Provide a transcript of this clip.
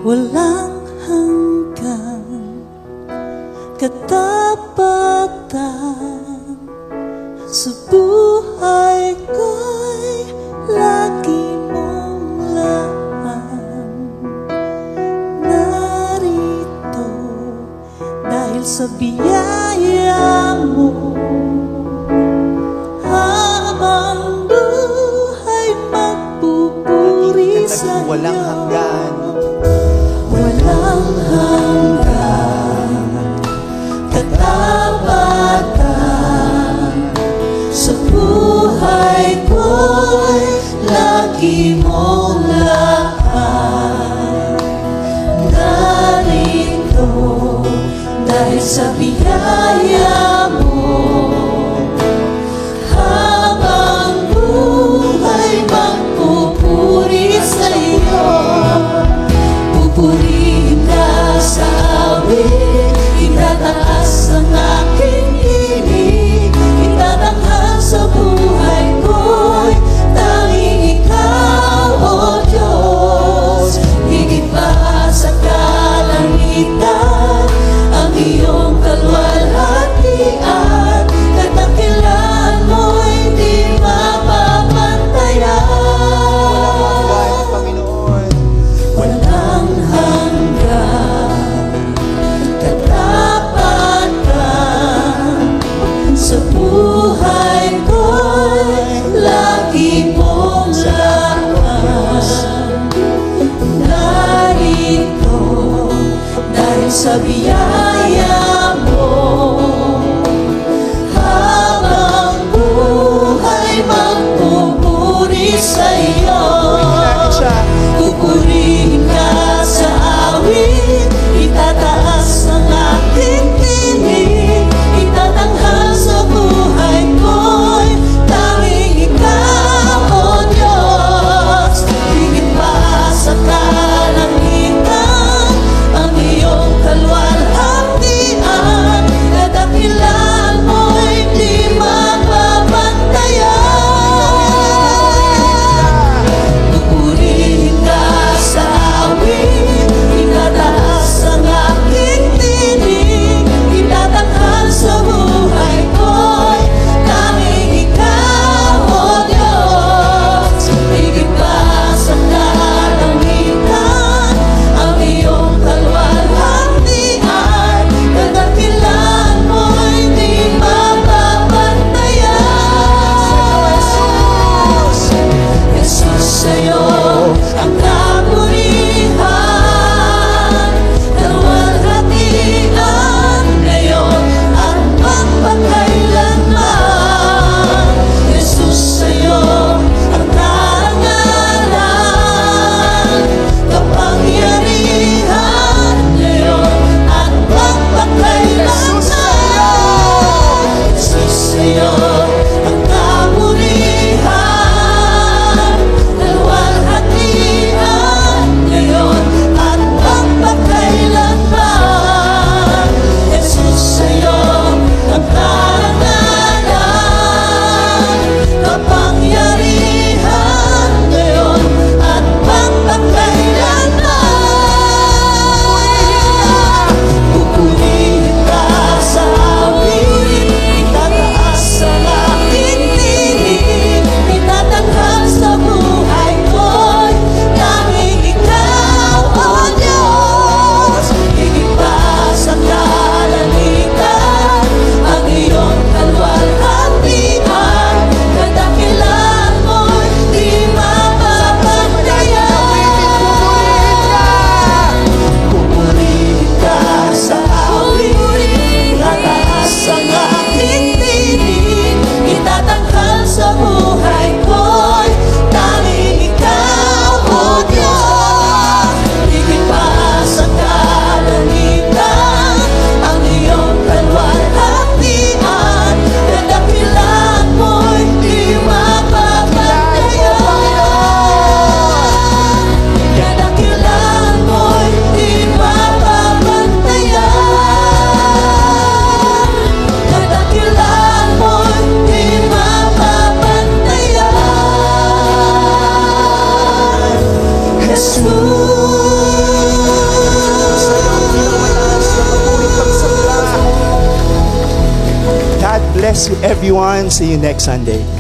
walang hanggan, katapatan sa buhay ko'y lagi mong laan. Narito dahil sa biyaya mo, habang buhay magpupuri sa'yo. Walang hanggan, walang hanggan, katapatan sa buhay ko'y lagi mong laan. Narito dahil sa biyaya mo, habang buhay magpupuri sa'yo. Pupurihin ka sa awit, itataas ang aking tinig, itatanghal sa buhay ko'y tanging ikaw, O Diyos. Higit pa sa kalangitan ang iyong kalwalhatian, katakilan mo'y di mapapantayan. Walang hanggan, katapatan sa buhay ko'y lagi mong laan. Narito dahil sa biyaya mo, habang buhay magpupuri sa'yo. Pupurihin ka sa awit, itataas ang aking tinig, itatanghal sa buhay ko'y tanging ikaw, O Diyos. Higit pa sa kalangitan ang iyong kalwalhatian, bless you everyone. See you next Sunday.